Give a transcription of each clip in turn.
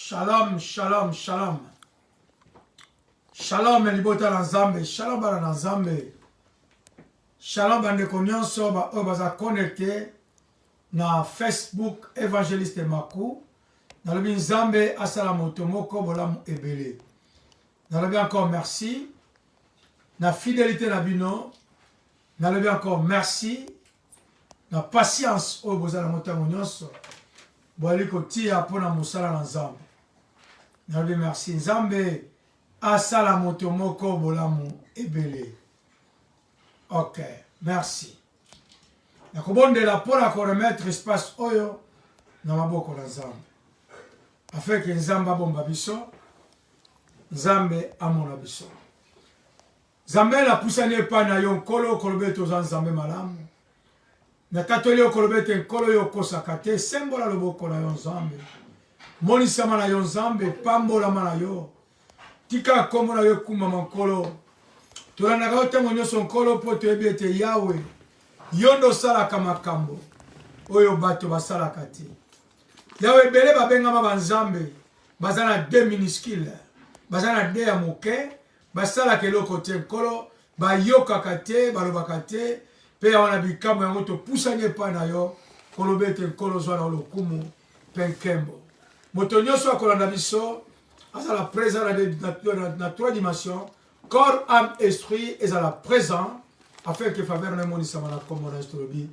Shalom, shalom, shalom. Shalom, Elibota Nzambe. Shalom, Bana Nzambe. Shalom, Bande Konyonso, Baza connecté na Facebook Évangéliste Makou. Dans le Nzambe, Asalamoto Moko, Bolam Ebele. Dans le bien encore merci. Na fidélité na bino. Dans le bien encore merci. Na patience, oh, Boza la Mota Monyonso. Boaliko tia pona musala na Nzambe. Dans le bien merci. Nzambe, Asalamoto Moko, Bolam Ebele. Ok, merci. Nakobondela pona ko remettre espace oyo na maboko na Nzambe. Afin que Nzambe abomba biso, Nzambe amona biso. Nzambe na pusani pa na yo nkolo kolobe toza Nzambe malamu. Na tatoli yo kolobe te nkolo yo kosaka te, sembola loboko na yo Nzambe. Monisama na yo Nzambe, pambolama na yo. Tika kombo na yo kumama nkolo. Tolandaka yo ntango nyonso nkolo po toyebi ete Yawe yondo osalaka makambo oyo bato basalaka te. Yawe ebele babengama banzambe baza na de minuscule, baza na de ya moke, basalaka eloko te nkolo, bayokaka te, balobaka te, mpe ya wana bikambo yango topusani epai na yo koloba ete nkolo zwa na lokumu mpe nkembo. Moto nyonso akolanda biso azala présent na trois dimensions, corps, âme, esprit, ezala présent afin que faveur ne monisama na kombo na estolobi.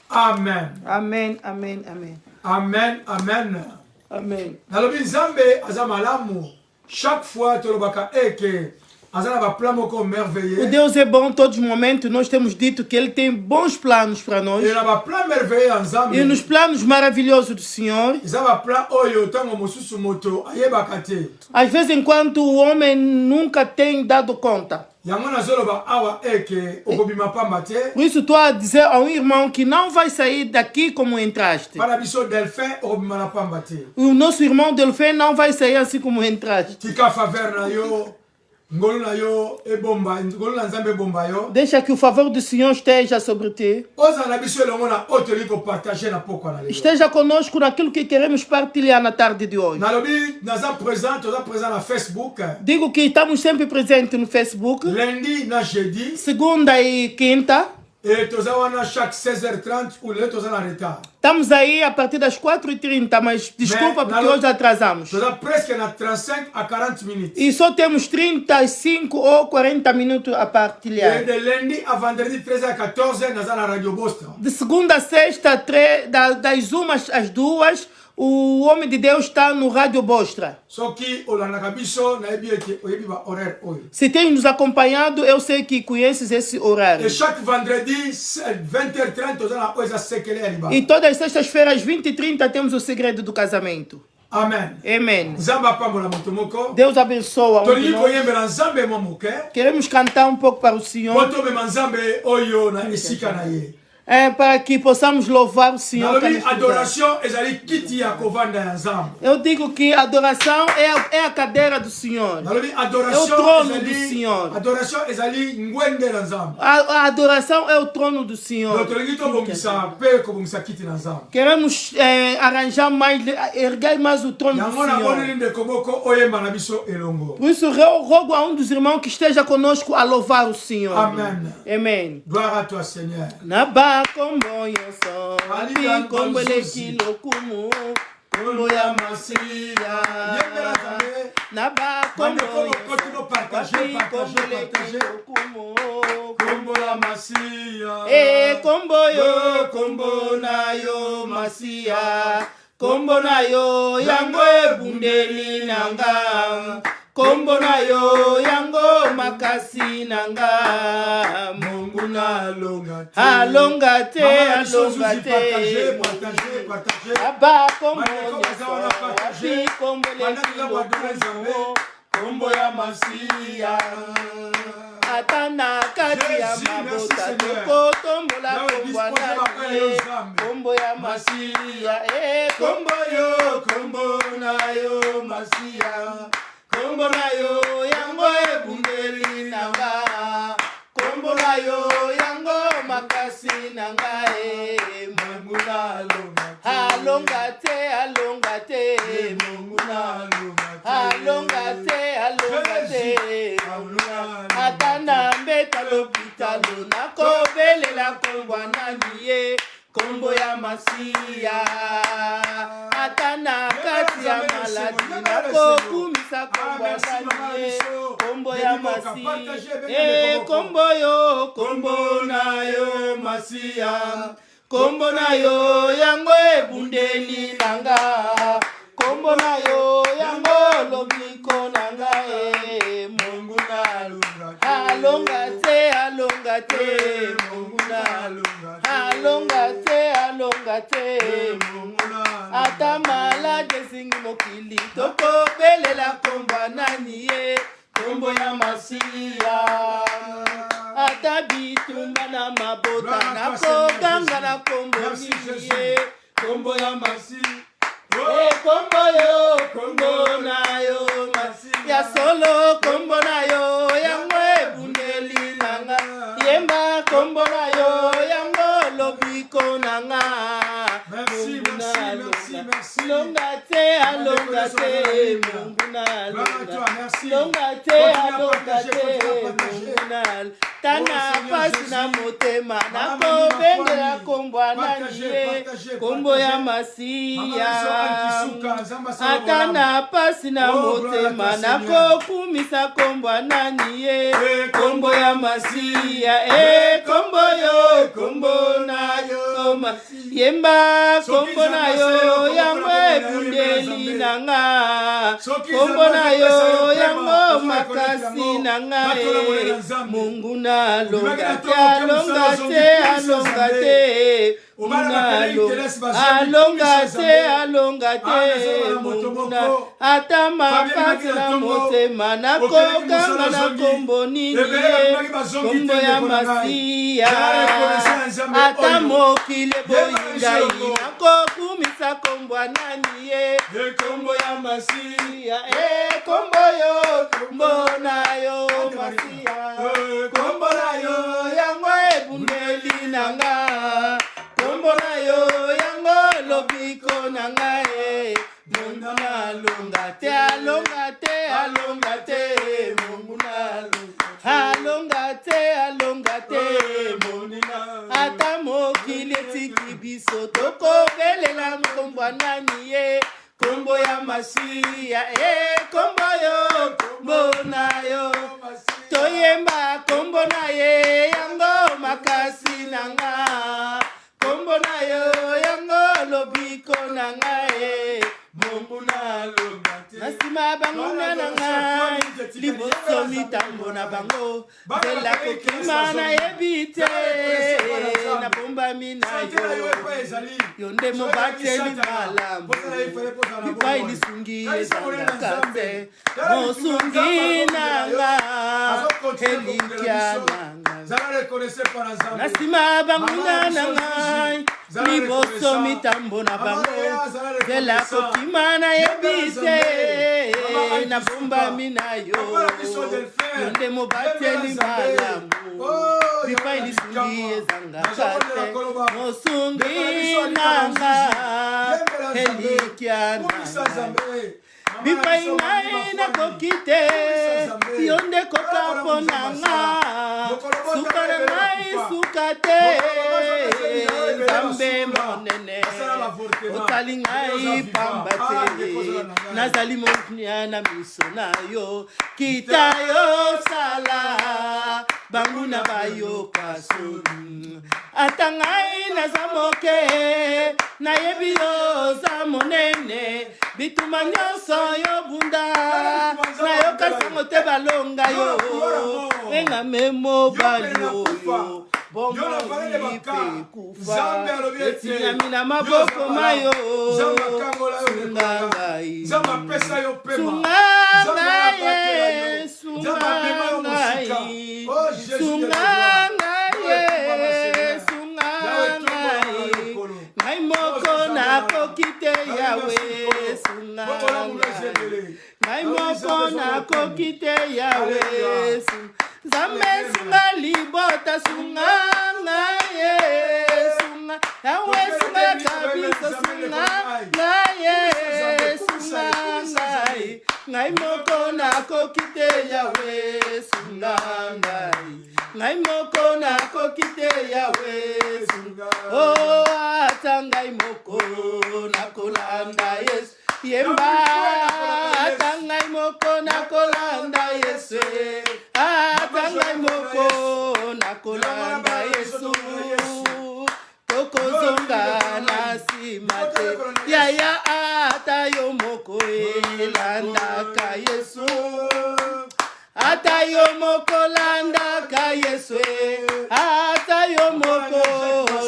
Amen. Amen, amen, amen. Amen, amen. Amen. Nalobi Nzambe aza malamu. Chaque fois tolobaka eke azana ba plan moko merveilleux. O Deus é bom todos os momentos. Nós temos dito que Ele tem bons planos para nós. Ele ba plan merveilleux Nzambe. E nos planos maravilhosos do Senhor, Izaba plan oyo tango mosusu moto ayebaka te. às vezes enquanto o homem nunca tem dado conta. Yango nazoloba awa eke okobima pamba te. Por isso estou a dizer a um irmão que não vai sair daqui como entraste. Para biso Delphin okobima na pamba te. O nosso irmão Delfim não vai sair assim como entraste. Tika faveur na yo. Ngolo na yo ebomba, ngolo na Nzambe ebomba yo. Deixa que o favor do Senhor esteja sobre ti. Oza na biso elongo na otoli ko partager na poko na lelo. Esteja conosco naquilo que queremos partilhar na tarde de hoje. Nalobi naza présent, toza présent na Facebook. Digo que estamos sempre presentes no Facebook. Lundi na jeudi. Segunda e quinta. Et toza wana chaque 16h30 ou le toza na retard. Estamos aí a partir das 4h30, mas desculpa porque hoje atrasamos. Toza presque na 35 a 40 minutes. E só temos 35 ou 40 minutos a partilhar. Et de lundi a vendredi 13h à 14h naza na Radio Bostra. De segunda a sexta, das 1 às 2, o homem de Deus está no Rádio Bostra. Soki olandaka biso na yebi ete oyebi ba horaire oyo. Se tem nos acompanhado, eu sei que conheces esse horário. Et chaque vendredi 20h30 toza na oza sekele ya liba. E todas as sextas-feiras, 20h30, temos o segredo do casamento. Amen. Amém. Nzambe apambola moto moko. Deus abençoa. Tolingi koyembela Nzambe mwa moke. Queremos cantar um pouco para o Senhor. Po tomema Nzambe oyo na esika na ye. Para que possamos louvar o Senhor. Nalobi adoration ezali kiti ya kovanda ya Nzambe. Eu digo que a adoração é a cadeira do Senhor. Nalobi É o adoration trono do ezali Senhor. adoration ezali ngwende na Nzambe. A adoração é o trono do Senhor. Tolingi tobongisa pe kobongisa kiti na Nzambe. Queremos arranjar mais, erguer mais o trono do Yango na Senhor. boneli ndeko moko oyemba na biso elongo. Por isso, eu rogo a um dos irmãos que esteja conosco a louvar o Senhor. Amen. Amém. Gloire à toi Seigneur. Naba kombo yoso, abi kombo leki lokumu, kombo ya masiya. Yembela Nzambe. Naba kombo yoso, Partager, kombo leki lokumu, kombo ya masiya. kombo yo, kombo na yo masiya, kombo na yo yango ebundeli nanga. Kombo na yo yango makasi nanga. Mungu na alonga te. Alonga te, alonga te. Partager. Aba kombo nyoso, abi kombo leki lokumu, Kombo ya masiya. Atana kati ya mabota toko tombola kombo anani. Kombo ya masiya, Kombo yo, kombo na yo masiya. Kombo na yo yango ebundeli nanga. Kombo na yo yango makasi nanga. Alonga te, alonga alonga te monguna alonga te atana mbeta lopitalo nakobelela kombo nani ye kombo ya masiya atana kati ya maladi nakokumisa kombo nani ye kombo ya masiya kombo na yo masiya kombo na yo yango ebundeli nanga kombo na yo yango lobiko nanga monguna alonga te monguna alonga te monguna ata malade singi mokili tokobelela kombo nani ye kombo ya masiya ata bitumba na mabota nakoganga na kombo niye kombo ya masiya kombo na yo ya solo kombo na yo yango ebundeli nanga yemba kombo na yo yango lobiko nanga longa te monguna longa te monguna tana pasi na motema nakobengela kombo nani ye kombo ya masiya atana pasi na motema nakokumisa kombo nani ye kombo ya masiya kombo na yo yemba kombo na yo yango ebundeli nanga kombo na yo yango makasi nanga monguna alonga te monguna ata mapati na motema nakoganga na kombo nini ye kombo ya masiya ata mokili boyingai nakokumisa kombo nani ye kombo ya masiya kombo na yo masiya kombo na yo yango ebundeli nanga kombo na yo yango lobiko nanga monguna alonga te monguna alonga te monguna ata mokili etiki biso tokobelela kombo nani ye kombo ya masiya kombo na yo toyemba kombo na ye yango makasi nanga kombo na yo yango lobiko nanga monguna alonga te nasima banguna nanga liboso mitambo na bango zela kokima na yebite na bombami na yo nde mobateli malamu bipai lisungi ezalaka te mosungi nanga elikia nanga nasima banguna nanga liboso mitambo na bango zela kokima na yebite na bombami na yo nde mobateli malamu bipai lisungi ezangaka te mosungi nanga elikia nanga bipai ngai nakoki te yo nde kokapo nanga suka na ngai suka te nzambe monene otali ngai pamba te nazali monia na miso na yo kita yo sala banguna bayoka soni ata ngai naza moke nayebi yo za monene bituma nyonso yo bunda nayoka sango te balonga yo engame mobali oyo bongo ipe kufa etinyami na maboko mayo sunga ngai sunga ngai sunga ngai sunga ngai sunga ngai ngai moko nakoki te yawe sunga ngai moko nakoki te yawe Zame sunga libota sunga ngaye sunga yawe sunga kabisa sunga ngaye ngai moko nakoki te Yawe sunga ngai ngai moko nakoki te Yawe sunga oh ata ngai moko nakolanda Yesu yemba ata ngai moko nakolanda Yesu ata ngai moko nakolanda Yesu tokozonga na nsima te yaya ata yo moko elandaka Yesu ata yo moko landaka Yesu ata yo moko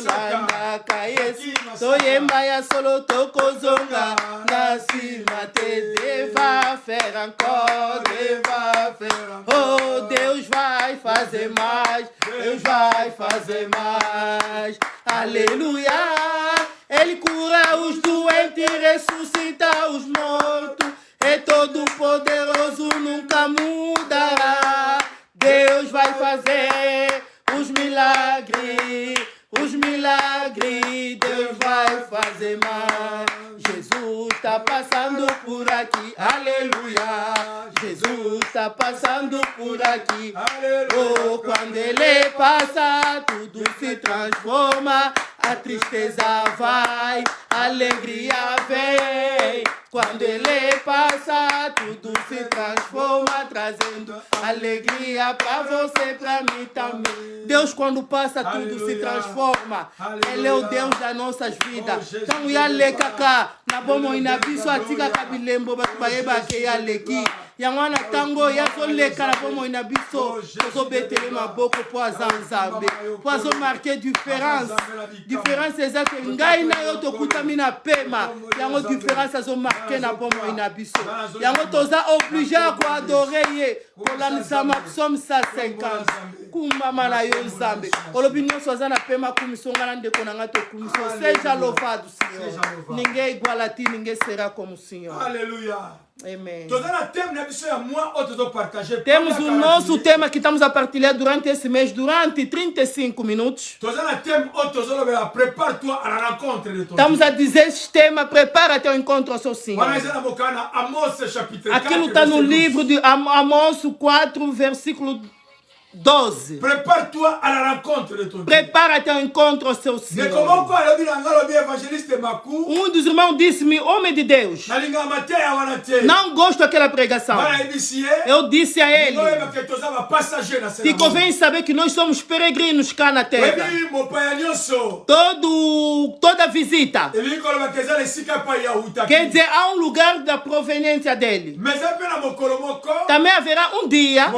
landaka Yesu toyemba ya solo tokozonga na nsima te Deus vai faire encore Deus vai faire oh Deus vai fazer mais Deus vai fazer mais aleluia Ele cura os doentes ressuscita os mortos e todo poderoso nunca mudará Deus vai fazer os milagres Deus vai fazer mais Jesus está passando por aqui aleluia Jesus está passando por aqui oh quando Ele passa tudo se transforma a tristeza vai a alegria vem quando Ele passa tudo se transforma trazendo alegria pra você pra mim também Deus quando passa tudo se transforma Ele é o Deus das nossas vidas então yale kaka na bomo inabiso atika kabilembo batu bayeba ke yaleki yangwana tango yazoleka na bomo inabiso tozobetele maboko po azanzambe po azomarke différence ezake ngai na yo tokutami na pema yango différence azomarke na bomo inabiso yango toza obligé ko adorer ye kolanisa psaume 150 kumama na yo nzambe olobi nyonso aza na pema kumisonga na ndeko na nga tokumiso seja louvado Senhor ninguém igual a ti ninguém será como o Senhor aleluia amém temos o nosso tema que estamos a partilhar durante esse mês durante 35 minutos estamos a dizer esse tema prepara-te ao encontro ao seu Senhor aquilo está no livro de Amós 4 versículo 12. Prépare-toi à la rencontre de ton Dieu. Prépare-te ao encontro ao seu Senhor. Um dos irmãos disse-me, homem de Deus, não gosto daquela pregação. Eu disse a ele que convém saber que nós somos peregrinos cá na terra. Toda visita quer dizer, há um lugar da proveniência dele. Também haverá um dia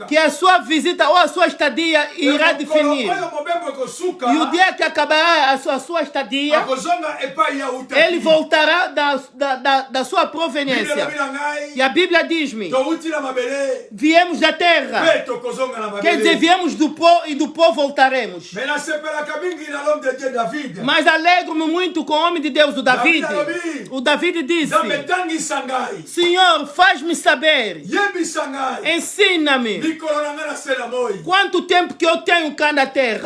que a sua visita ou a sua estadia irá definir. E o dia que acabará a sua estadia, ele voltará da sua proveniência. E a Bíblia diz-me, viemos da terra. Quer dizer, viemos do pó e do pó voltaremos. Mas alegro-me muito com o homem de Deus, o David. O David disse, Senhor, faz-me saber, ensina-me quanto tempo que eu tenho cá na terra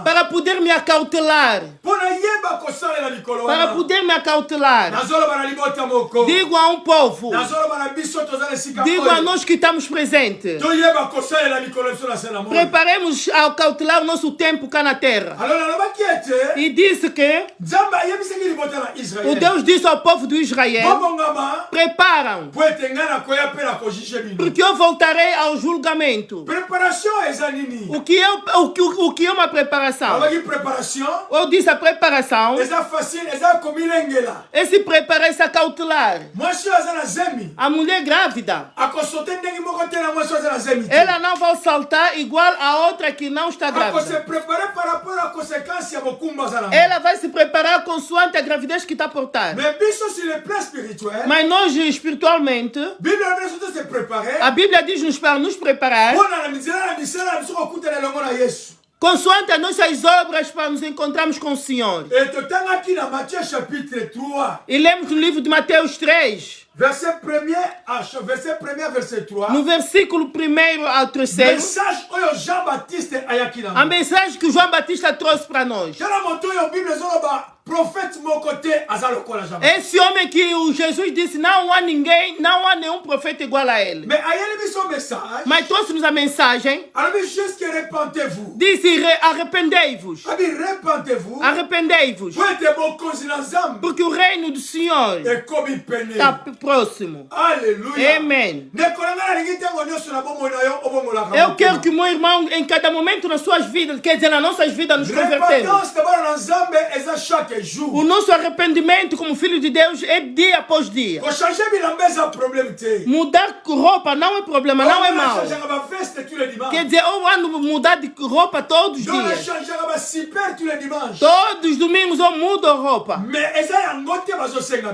para poder me acautelar. Para poder me acautelar. Digo a um povo, digo a nós que estamos presentes, preparemos a cautelar o nosso tempo cá na terra. E disse que o Deus disse ao povo de Israel, preparam, porque eu voltarei ao julgamento. O que é uma preparação? Eu disse a preparação. Esse preparar, esse cautelar. A mulher grávida, ela não vai saltar igual a outra que não está grávida. Ela vai se preparar consoante a gravidez que está a portar. Mas nós espiritualmente, a Bíblia diz-nos para nos preparar consoante as nossas obras para nos encontrarmos com o Senhor. E lemos no livro de Mateus 3. Verset 1er, verset 3. No versículo 1 ao 3. A mensagem que João Batista trouxe para nós. prophète mon côté azalokola jamais. Esse homem que o Jesus disse, não há ninguém, não há nenhum profeta igual a ele. Mais ayez mis son message. Mas trouxe-nos a mensagem, Alors juste que repentez-vous. disse, arrependei-vos. Repentez-vous. Arrependei-vos. Pour être bon cause na Zambie. Porque o reino do Senhor Et comme il peine. está próximo. Alléluia. Amém. Eu Eu quero que meu irmão, em cada momento nas suas vidas, quer dizer, nas nossas vidas, nos convertemos. O nosso arrependimento como filho de Deus é dia após dia. Mudar roupa não é problema, não é mal. Quer dizer, eu ando mudar de roupa todos os dias. Todos os domingos eu mudo a roupa.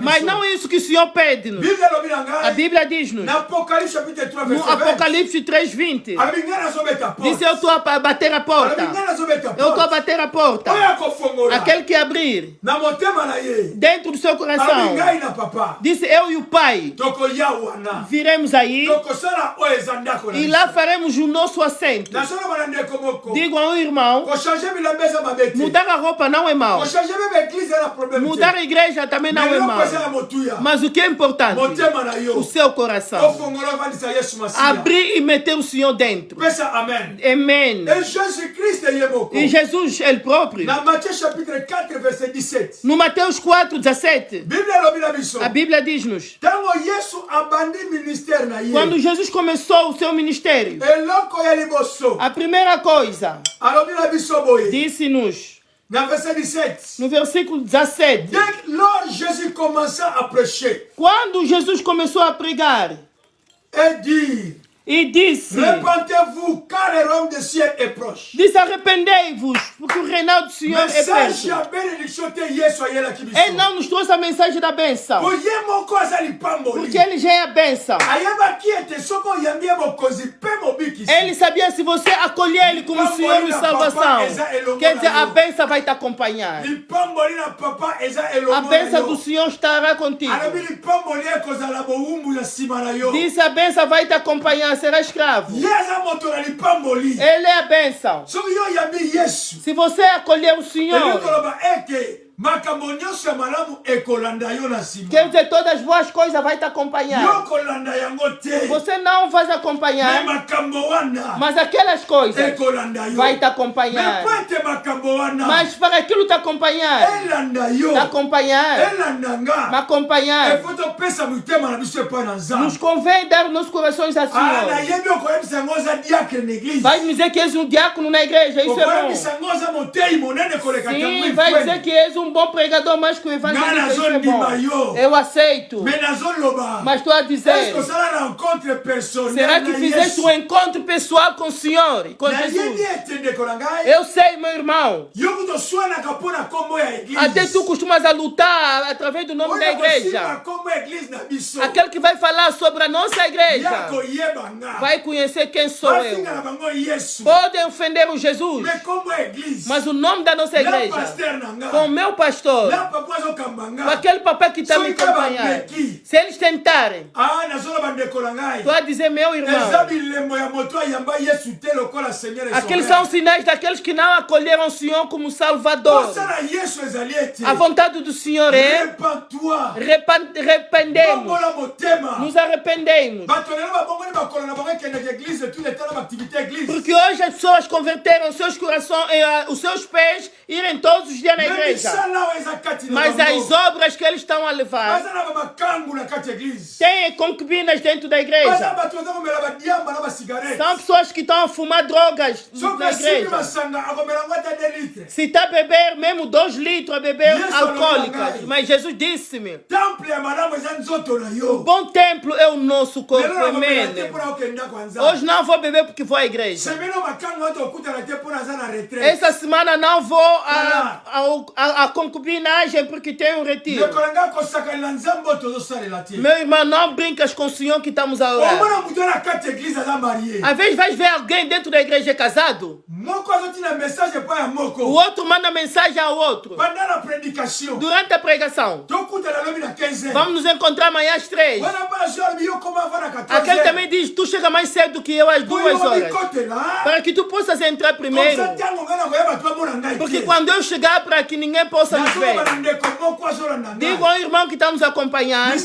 Mas não é isso que o Senhor pede-nos. A Bíblia diz-nos, no Apocalipse 3:20, diz, eu estou a bater a porta. Eu estou a bater a porta. Aquele que abrir dentro do seu coração, disse, eu e o Pai viremos aí e lá faremos o nosso assento. Digo a um irmão, mudar a roupa não é mal. Mudar a igreja também não é mal. Mas o que é importante? O seu coração. Abrir e meter o Senhor dentro. Amém. Amém. E Jesus, ele próprio, no Mateus 4:17, a Bíblia diz-nos, quando Jesus começou o seu ministério, a primeira coisa, disse-nos, no versículo 17, quando Jesus começou a pregar, e disse, repentez-vous car le royaume des cieux est proche. Disse, arrependei-vos, porque o reinado do Senhor é perto. Ele não nos trouxe a mensagem da bênção, porque ele já é a bênção. Ele sabia, se você acolher ele como Senhor e salvação, quer dizer, a bênção vai te acompanhar. A bênção do Senhor estará contigo. Disse, a bênção vai te acompanhar, será escravo. Ele é a bênção. Se você acolher o Senhor, quer dizer, todas as boas coisas vai te acompanhar. Você não vai acompanhar, mas aquelas coisas vai te acompanhar. Mas para aquilo te acompanhar, me acompanhar, nos convém dar os nossos corações a Senhor. Vai me dizer que és um diácono na igreja, isso é bom. Sim, vai dizer que és um bom pregador, mais que o evangelista, isso é bom. Eu aceito. Mas estou a dizer, será que fizeste um encontro pessoal com o Senhor e com Jesus? Eu sei, meu irmão. Até tu costumas a lutar através do nome da igreja. Aquele que vai falar sobre a nossa igreja vai conhecer quem sou eu. Podem ofender o Jesus, mas o nome da nossa igreja, com o meu pastor, com aquele papai que está me acompanhando, se eles tentarem, estou a dizer, meu irmão, aqueles são sinais daqueles que não acolheram o Senhor como Salvador. A vontade do Senhor é arrependemos, nos arrependemos. Porque hoje as pessoas converteram os seus corações, os seus pés, irem todos os dias na igreja. Mas as obras que eles estão a levar, tem concubinas dentro da igreja. São pessoas que estão a fumar drogas na igreja. Se está a beber mesmo 2 litros a beber alcoólicas. Mas Jesus disse-me, o bom templo é o nosso corpo. Amém. Hoje não vou beber porque vou à igreja. Essa semana não vou a concubinagem porque tem um retiro. Meu irmão, não brincas com o Senhor que estamos a orar. Às vezes vais ver alguém dentro da igreja casado, o outro manda mensagem ao outro durante a pregação. 15h. Vamos nos encontrar amanhã às 3. Wana pa azora biyo koma vana 14h. Aquele também diz, tu chega mais cedo que eu às 2 horas. Para que tu possas entrar primeiro. Porque quando eu chegar para que ninguém possa nos ver. Digo ao irmão que está nos acompanhando.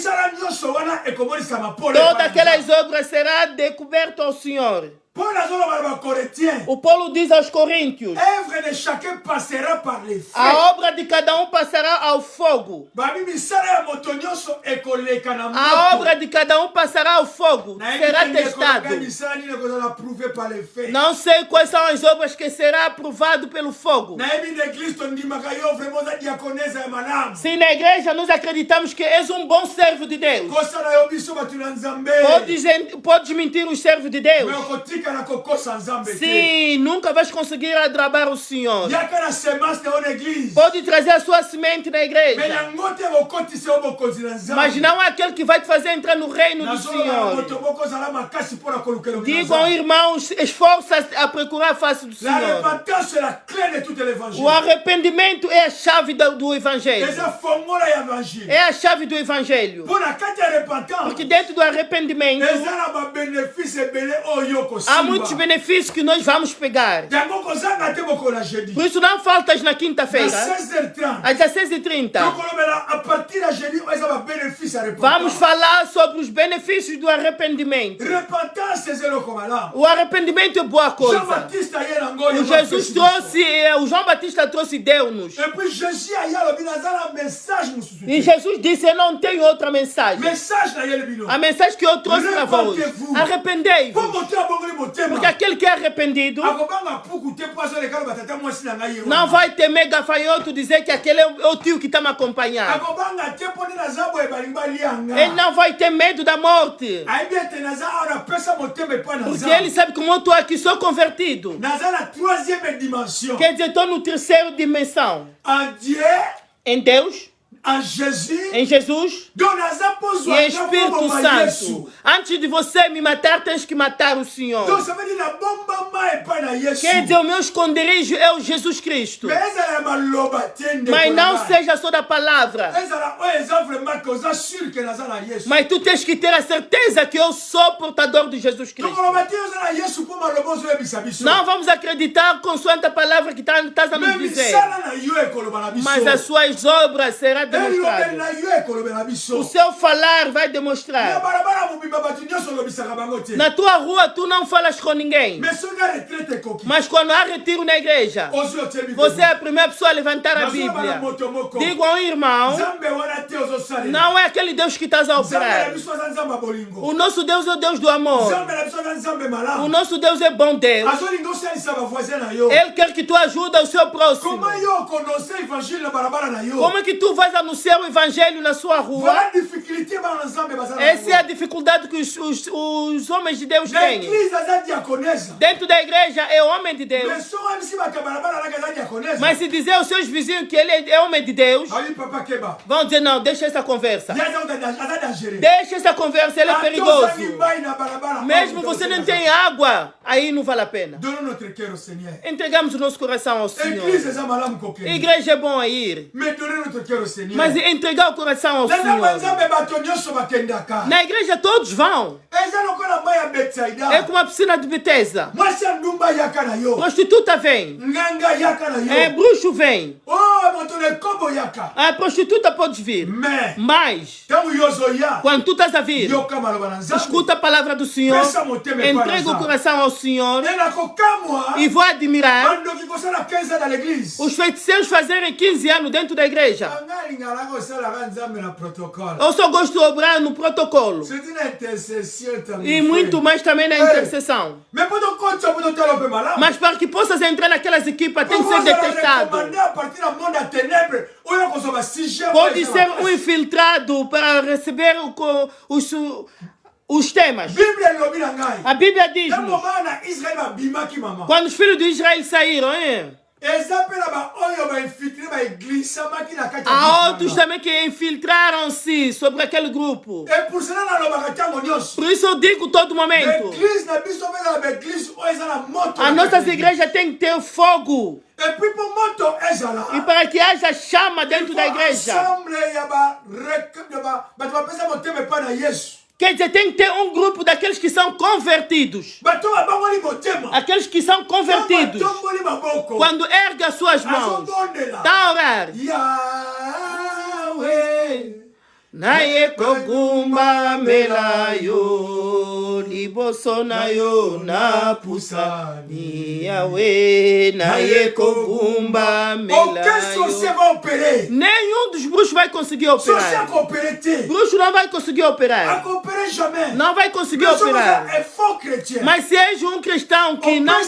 Todas aquelas obras serão découvertes ao Senhor. O Paulo diz aos Coríntios: l'œuvre de chacun passera par les feux. a obra de cada um passará ao fogo. A obra de cada um passará ao fogo. Será testado. Não sei quais são as obras que será aprovado pelo fogo. Se na igreja nós acreditamos que és um bom servo de Deus, podes mentir os servos de Deus. Sim, nunca vais conseguir adrabar o Senhor. Pode trazer a sua semente na igreja, mas não é aquele que vai te fazer entrar no reino do Senhor. Digo ao irmão, esforça-se a procurar a face do Senhor. O arrependimento é a chave do Evangelho. É a chave do Evangelho. Porque dentro do arrependimento há muitos benefícios que nós vamos pegar. Por isso não faltas na quinta-feira, às 16h30. Vamos falar sobre os benefícios do arrependimento. O arrependimento é boa coisa. O Jesus trouxe, o João Batista trouxe, deu-nos. E Jesus disse: eu não tenho outra mensagem. A mensagem que eu trouxe para vós: arrependei-vos. Porque aquele que é arrependido não vai temer gafanhoto dizer que aquele é o tio que está me acompanhando. Ele não vai ter medo da morte. Porque ele sabe que eu estou aqui, sou convertido. Quer dizer, estou no terceira dimensão. Em Deus, em Jesus e em Espírito Santo. Antes de você me matar, tens que matar o Senhor. Quer dizer, o meu esconderijo é o Jesus Cristo. Mas não seja só da palavra. Mas tu tens que ter a certeza que eu sou portador de Jesus Cristo. Não vamos acreditar consoante a palavra que estás a nos dizer. Mas as suas obras serão demonstradas. O seu falar vai demonstrar. Na tua rua tu não falas com ninguém. Mas quando há retiro na igreja, você é a primeira pessoa a levantar a Bíblia. Digo ao irmão, não é aquele Deus que estás a operar. O nosso Deus é o Deus do amor. O nosso Deus é bom Deus. Ele quer que tu ajudes o seu próximo. Como é que tu vais anunciar o Evangelho na sua rua? Essa é a dificuldade que os homens de Deus têm. Dentro da igreja é homem de Deus. Mas se dizer aos seus vizinhos que ele é homem de Deus, vão dizer: não, deixa essa conversa. Deixa essa conversa, ele é perigoso. Mesmo você não tem água, aí não vale a pena. Entregamos o nosso coração ao Senhor. A igreja é bom a ir, mas entregar o coração ao Senhor. Na igreja todos vão. É como a piscina de Betesda. Prostituta vem. Bruxo vem. A prostituta pode vir. Mas quando tu estás a vir, escuta a palavra do Senhor, entrega o coração ao Senhor, e vou admirar os feiticeiros fazerem 15 anos dentro da igreja. Eu só gosto de obrar no protocolo. E muito mais também na intercessão. Mas para que possas entrar naquelas equipas, tem que ser detectado. Pode ser um infiltrado para receber os temas. A Bíblia diz-nos, quando os filhos de Israel saíram, há outros também que infiltraram-se sobre aquele grupo. Por isso eu digo todo momento, as nossas igrejas têm que ter fogo. E para que haja chama dentro da igreja, bato bapesa motema epai na Yesu. Quer dizer, tem que ter um grupo daqueles que são convertidos. Bato babangoli motema. Aqueles que são convertidos. Batomboli maboko. Quando ergue as suas mãos, Azobondela. está a orar. Yahweh. Naye kogumba melayo, liboso nayo na pusani yawe, naye kogumba Aucun sorcier melayo. va opérer. Nenhum dos bruxos vai conseguir Sorcier operar. a coopérer. Bruxo não vai conseguir A operar. coopérer jamais. Não vai conseguir Nós somos operar. um faux chrétien. Mas se és um cristão que não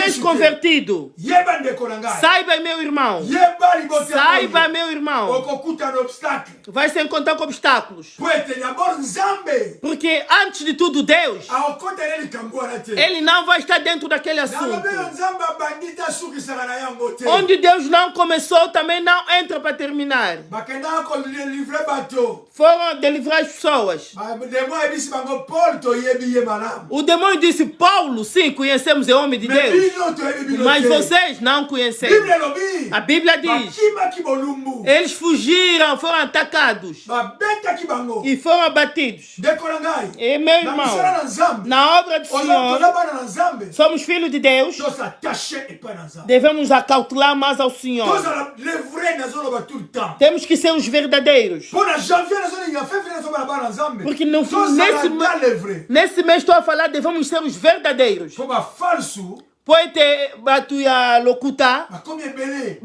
és convertido, Yeba ndeko na ngai. saiba, meu irmão, Yeba libote ya saiba, Mungu. meu irmão, Okokuta no obstacle. vai se encontrar com obstáculos. Po ete d'abord Nzambe Porque antes de tudo, Deus, aokota ele likambo wana te. Ele não vai estar dentro daquele assunto. Nalobi yo Nzambe abandi asukisaka na yango te. Onde Deus não começou, também não entra para terminar. Bakendaka kolivre bato. Foram delivrar as pessoas. Demo ayebisi bango Paul toyebi ye malamu. O demônio disse, Paulo, sim, conhecemos o homem de Mais Deus. bino toyebi bino Mas te. vocês não conhecem. Bible elobi. A Bíblia diz, Bakimaki bolumbu. eles fugiram, foram atacados Babetaki bango. e foram abatidos. Ndeko na ngai. E meu Na irmão, misala na Nzambe. na obra do Toza Senhor, bana na Nzambe. somos filhos de Deus, Tosattache epai na Nzambe. devemos acautelar mais ao Senhor. Tozala le vrai nazoloba tout le temps. Temos que ser os verdadeiros. Mpo na janvier nazolinga février nazobana bana na Nzambe. Porque no, Tozala da le vrai. nesse mês estou a falar, devemos ser os verdadeiros. Mpo bafalsu Pode batu ya lokuta, bakomi ebele.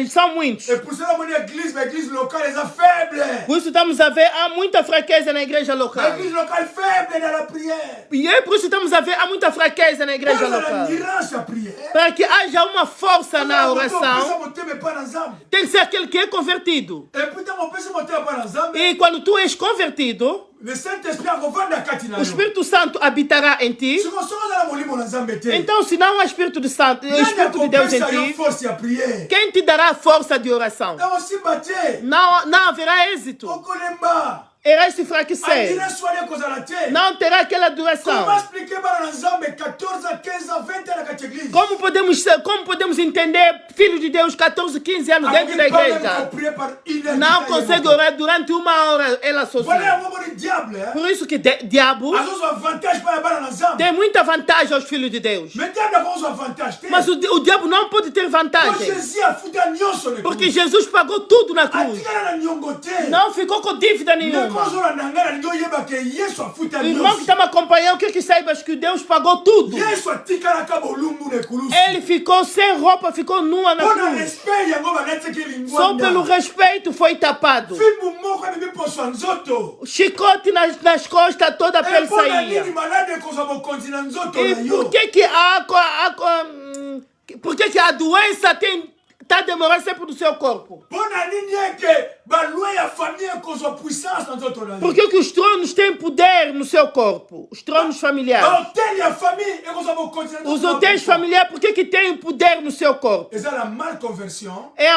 são muitos. Et pour cela moni église locale eza faible. Por isso estamos a ver, há muita fraqueza na igreja local. L'église locale faible dans la prière. E é por isso estamos a ver, há muita fraqueza na igreja Dans la local. endurance à prière. Para que haja uma força na oração, Opesa motema epai na Nzambe. tem que ser aquele que é convertido. Et puis ntango opesi motema epai na Nzambe, E quando tu és convertido, le Saint-Esprit akovanda kati na o yo. Espírito Santo habitará em ti. Siko soki oza na molimo na Nzambe te. Então, se não há Espírito de Santo, o Nani Espírito de Deus em akopesa yo ti, force ya prière? quem te dará força de oração? Ntango osimba te. Não haverá êxito. Okolemba. Irás se enfraquecer. Endurance wana ekozala te. Não terá aquela duração. Comment expliquer bana na Nzambe 14, 15, 20 ans na kati église? Como podemos entender filhos de Deus 14, 15 anos dentro da igreja? Não consegue orar durante uma hora ela Voilà sozinha. yango moni diable. Por isso que diabo Azozwa avantage para bana na Nzambe. tem muita vantagem aos filhos de Deus. Mais diable akozwa avantage te. Mas o diabo não pode ter Po vantagem. Jésus afuta nyonso le Porque Jesus pagou tudo na cruz. atikala na nyongo te. Não ficou com dívida Ndeko nenhuma. ozolanda ngai nalingi oyeba ke Yesu afuta O irmão que nyonso. está me acompanhando, quer que saibas que Deus pagou tudo. Yesu atikalaka bolumbu na ekulusu. Ele ficou sem roupa, ficou nua na Mpo na cruz. respect yango banatiki Só pelo lingwanda. respeito foi tapado. Fimbu moko amemi poso ya nzoto. Chicote nas costas, toda a pele Mpo na nini saía. malade ekozwa bokonzi na nzoto E na yo? por que a doença está demorando sempre no seu corpo? Mpo na nini eke balwa ya famille ekozwa puissance na nzoto na yo? Por que os tronos têm poder no seu corpo? Os tronos familiares. Bahotel ya famille ekozwa bokonzi na nzoto Os na yo? hotéis familiares, por que têm poder no seu corpo? eza la mal conversion. É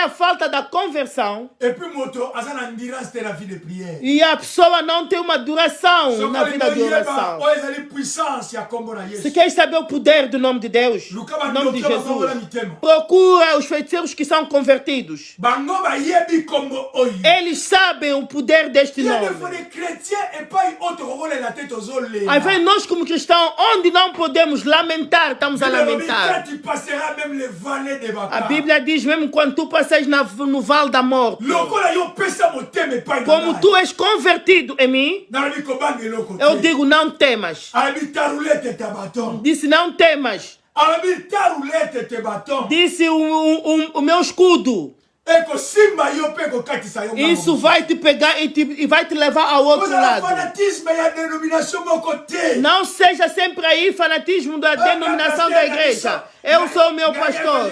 a falta da conversão. Et puis moto aza na endurance te na vie de prière. E a pessoa não tem uma duração Soki na vida de olingi oyeba oração. oyo ezali puissance ya kombo na Se Yesu. quer saber o poder do nome de Deus, Luka o nome de bandoki bakongola Jesus, mitema. procura os feiticeiros que são convertidos. Bango bayebi kombo oyo. Eles sabem o poder deste Il y a des fois nome. des chrétiens epai oyo tokokolela te tozolela. Aí vem nós como cristãos, onde não podemos lamentar, estamos a lamentar. Tu passeras même les vallées de A Baka. Bíblia diz, mesmo quando tu passas no vale da morte, Lokola yo pesa motema epai na como ngai. tu és convertido em mim, Nalobi kobanga eloko te. eu digo, não temas. Alobi tarulete te baton. Disse, não temas. Alobi tarulete te baton. Disse o meu escudo. Ekosimba yo mpe kokatisa yo Isso vai te pegar e vai te levar ao outro kozala lado. fanatisme ya dénomination moko te. Não seja sempre aí fanatismo da denominação da igreja. Eu sou o meu pastor.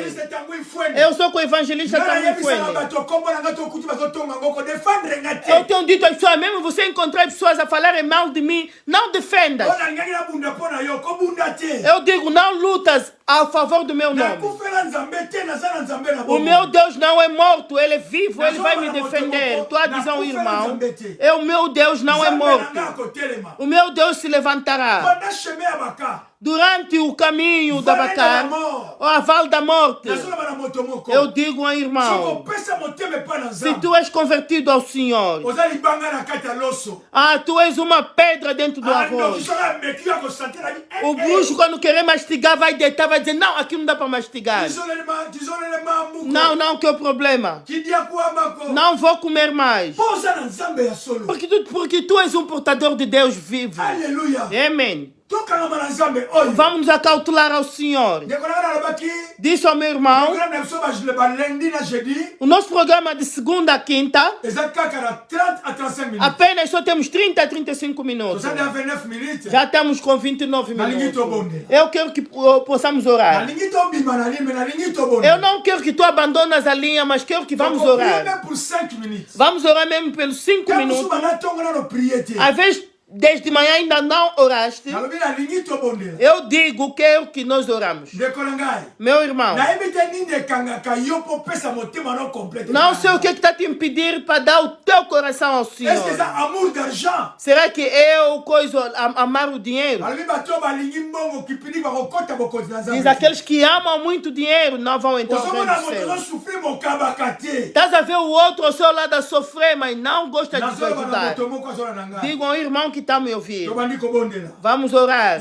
Eu sou com o evangelista também foi. Eu tenho dito às pessoas, mesmo você encontrar pessoas a falarem mal de mim, não defendas. Eu digo, não lutas a favor do meu nome. O meu Deus não é morto, ele é vivo, ele vai me defender. Tu a dizer ao irmão, o meu Deus não é morto. O meu Deus se levantará. Durante o caminho da batalha, a val da morte, eu digo ao irmão, se tu és convertido ao Senhor, tu és uma pedra dentro do arroz. O bruxo, quando querer mastigar, vai deitar, vai dizer, não, aqui não dá para mastigar. Não, que é o problema. Não vou comer mais. Porque tu és um portador de Deus vivo. Aleluia. Amém. Vamos nos acautelar ao Senhor. Disse ao meu irmão, o nosso programa de segunda a quinta, apenas só temos 30 a 35 minutos. Já estamos com 29 minutos. Eu quero que possamos orar. Eu não quero que tu abandones a linha, mas quero que vamos orar. Vamos orar mesmo pelos 5 minutos. Às vezes, desde manhã ainda não oraste. Eu digo que é o que nós oramos. Meu irmão, não sei o que está te impedir para dar o teu coração ao Senhor. Será que eu amar o dinheiro? Diz aqueles que amam muito dinheiro não vão entrar no reino do céu. Estás a ver o outro ao seu lado a sofrer, mas não gosta de te ajudar. Digo ao irmão que está me ouvindo. Vamos orar.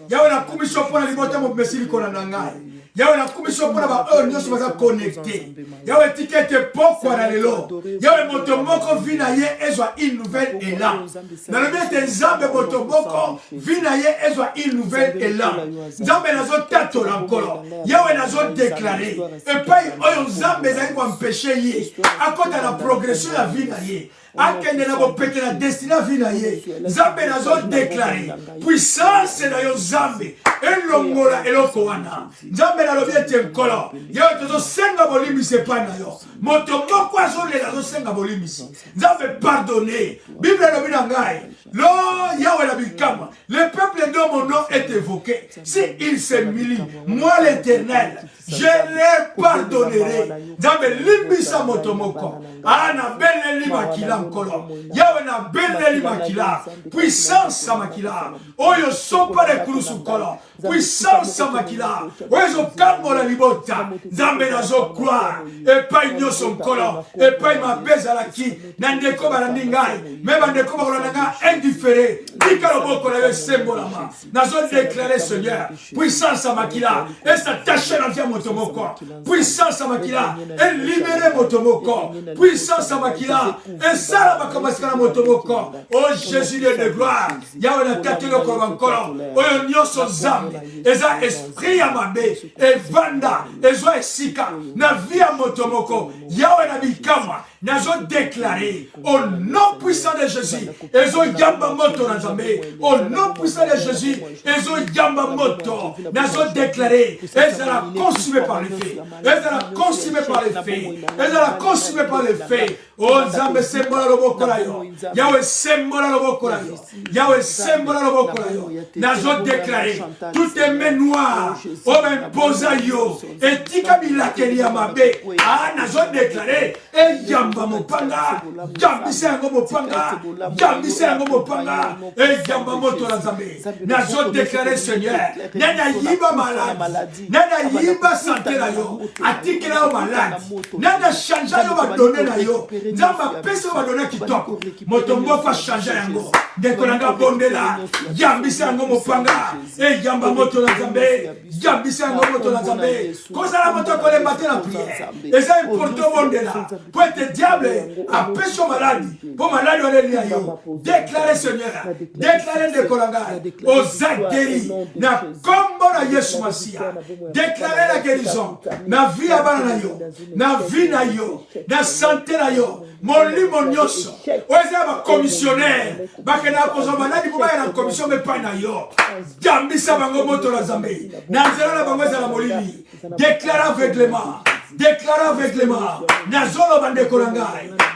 Yahweh na commission pour la liberté mon messie qu'on a nangai. Yahweh na commission pour la heure nous sommes connectés. Yahweh ticket pourquoi dans le lot. Yahweh motomoko vinaye ezwa une nouvelle élan. Na le bien nzambe motomoko vinaye ezwa une nouvelle élan. Nzambe nazo tato lankolo. Yahweh nazo déclarer et pas oyo nzambe za ko empêcher yi. À cause de la progression la vinaye. Akende na bopete na destina vina ye Nzambe nazo déclarer puissance na yo Nzambe elongola eloko wana Nzambe na lobi ete nkolo yo tozo senga bolimisi epai na yo moto moko azolela azosenga bolimisi Nzambe pardonner Bible lobi na ngai lo Yahweh la bikama le peuple dont mon nom est évoqué si il s'humilie moi l'Éternel je les pardonnerai Nzambe limbisa moto moko ana beleli makila nkolo Yahweh na beleli makila puissance à makila oyo sopa de krusu kolo puissance à makila oyo kalmo la libota Nzambe nazo croire et pas nyoso nkolo et pas ma beza la ki na ndeko bala ningai même ndeko bala nanga indifféré dikalo boko la sembolama nazo déclarer Seigneur puissance à makila et ça tâche dans via motomoko puissance à makila et libérer motomoko puissance à makila et ça va commencer à motomoko oh Jésus de gloire Yahweh na tatelo ko bankolo oyo nyoso Nzambe eza esprit ya mabe et vanda ezo esika na via motomoko Yahweh na bikama nazo déclarer au nom puissant de Jésus ezo yamba moto na Nzambe au nom puissant de Jésus ezo yamba moto nazo déclarer ezala consumé par les feux ezala consumé par les feux ezala consumé par les feux oh Nzambe sembola loboko la yo Yahweh sembola loboko la yo Yahweh sembola loboko la yo nazo déclarer toutes les mains noires oh m'imposa yo et tika bilakeli ya mabe nazo déclarer e yamba mopanga jambisa yango mopanga jambisa yango mopanga e yamba moto la Nzambe nazo déclarer Seigneur nana yiba malade nana yiba santé na yo atikela yo malade nana chanja yo ba donner na yo Nzamba pesa ba donner kitoko moto moko chanja yango ndeko nanga bondela jambisa yango mopanga e yamba moto la Nzambe jambisa yango moto la Nzambe koza la moto ko le matin la prière et ça important bondela pour être diable a pécho maladie pour maladie on est yo déclarer Seigneur déclarer de kolanga aux guéris na kombo na Yesu Masia déclarer la guérison na vie abana na yo na vie na yo na santé na yo molimo nyoso oza ba commissionnaire bakena kozo maladie pour ba na commission me pa na yo jambisa bango moto la Nzambe na nzela na bango za la molimi déclarer aveuglement déclarer aveuglement nazolo bande kolanga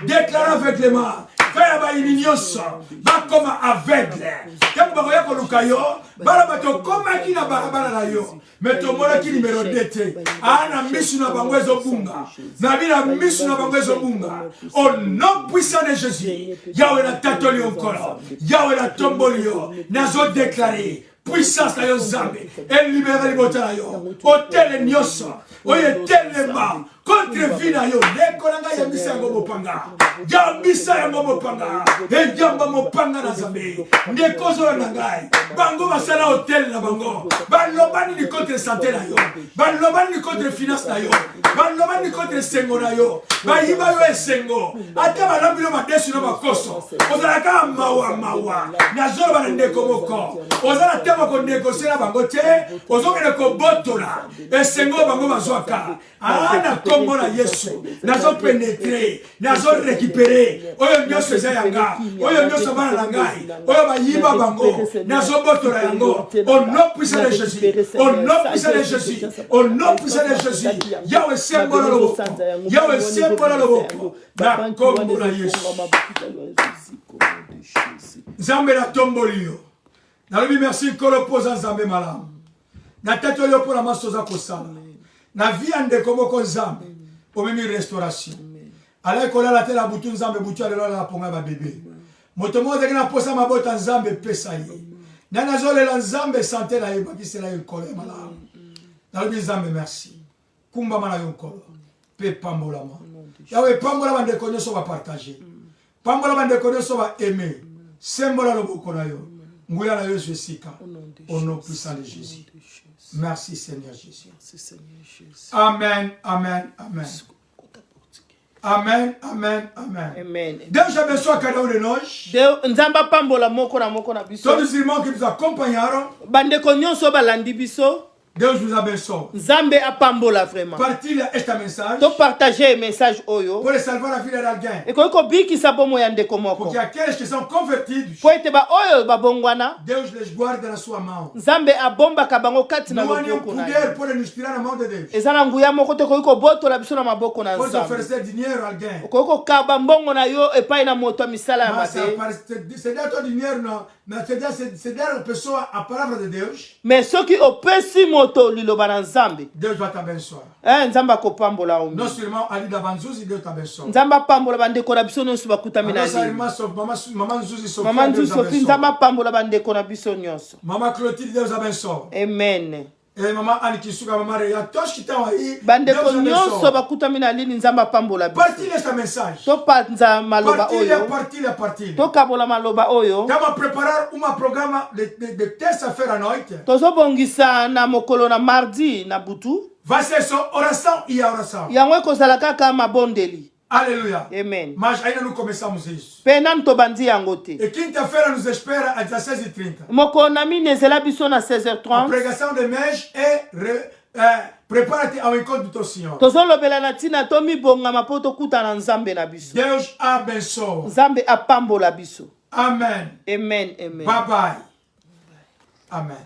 déclarer aveuglement kaya bayini nyonso bakoma aveugle yango bakoya koluka yo bala bato komaki na balabala na yo me tomonaki nimero 2 te ana misu na bango ezobunga na bina misu na bango ezobunga au nom puissant de Jésus yawe na tatoli onkolo yawe na tomboli yo nazo déclarer puissance na yo Nzambe elibere libota na yo otele nyonso oye telema contre vie na yo lekolanga yambisa yango mopanga yambisa yango mopanga ejamba mopanga na Nzambe ndekozo na ngai bango basala hotel na bango balobani ni contre santé na yo balobani ni contre finance na yo balobani ni contre sengo na yo bayiba yo esengo ata balambi yo madesu na bakoso ozalaka mawa nazolo bana ndeko moko ozala tema ko négocier na bango te ozokende ko botola esengo bango bazwaka ana kombo na Yesu nazo pénétrer nazo récupérer oyo nyonso eza yanga oyo nyonso bana na ngai oyo bayiba bango nazo botola yango au nom puissant de Jésus au nom puissant de Jésus au nom puissant de Jésus yawe sembola loboko yawe sembola loboko na kombo na Yesu Nzambe na tomboli yo nalobi merci kolo poza Nzambe malamu na tete yo pour la masoza kosala na vie ya ndeko moko Nzambe omemi restauration ala kolala te la butu Nzambe butu alelo la ponga ba bébé moto mo zekena posa mabota Nzambe pesa ye na nazolela Nzambe santé na ye bakisela ye kolo malamu nalobi Nzambe merci kumba mana yo kolo pe pambola ma yawe pambola bande konyoso ba partager pambola bande konyoso ba aimer sembola loboko na yo nguya na yo Jessica au nom puissant de Jésus. Merci Seigneur Jésus. Amen, amen, amen. Amen, amen, amen. Amen. Dieu, j'ai besoin cadeau de noche. Nzamba pambola moko na moko na biso. Tous les musulmans qui nous accompagneront. Bande konyoso balandi biso. Dieu vous a besoin. Nzambe apambola vraiment. Partir este message. To partager message oyo. Pour les salver la vie d'Alguin. Et ko bikisa bomo ya ndeko moko. Pour qu'il y a quelques qui sont convertis. Po ete ba oyo ba bongwana. Dieu les guarde dans soi main. Nzambe abomba kabango kati na loboko na. Pour les inspirer dans le monde de Dieu. Ezana nguya moko te ko boto la biso na maboko na Nzambe. Pour faire dinero Alguin. Ko kaba mbongo na yo epai na moto misala ya mabe. C'est dire ton dinero non, mais c'est dire personne à parole de Dieu. Mais ceux qui opesi moto liloba na Nzambe. Dieu va t'abençoir. Nzamba ko pambola omi. Non seulement Ali Davanzuzi Dieu t'abençoit. Nzamba pambola bande ko na biso nyonso bakutami na ye. Maman Nzuzi Sophie. Maman Nzuzi Sophie nzamba pambola bande ko na biso nyonso. Maman Clotilde Dieu t'abençoit. Amen. Et maman Anne Kisuka maman Reya tosh kita wa yi. Bande ko nyonso bakutami na lini nzamba pambola biso. Parti de ce message. To panza maloba oyo. Parti. To kabola maloba oyo. Tama préparer un programme de tests à faire à noite. Tozo bongisa na mokolo na mardi na butu. Voici son oraison et oraison. Yango kozala kaka mabondeli. Alléluia. Amen. Maj aina nous commençons Jésus. Penan to bandi yangote. Et qui t'affaire nous espère à 16h30. Moko nami nezela biso na 16h30. Prédication de mèche et prépare-toi à rencontre de ton Seigneur. Tozo lobela na tina tomi bonga mapoto kuta na Nzambe na biso. Dieu a benso. Nzambe apambola biso. Amen. Amen. Amen. Bye bye. Amen.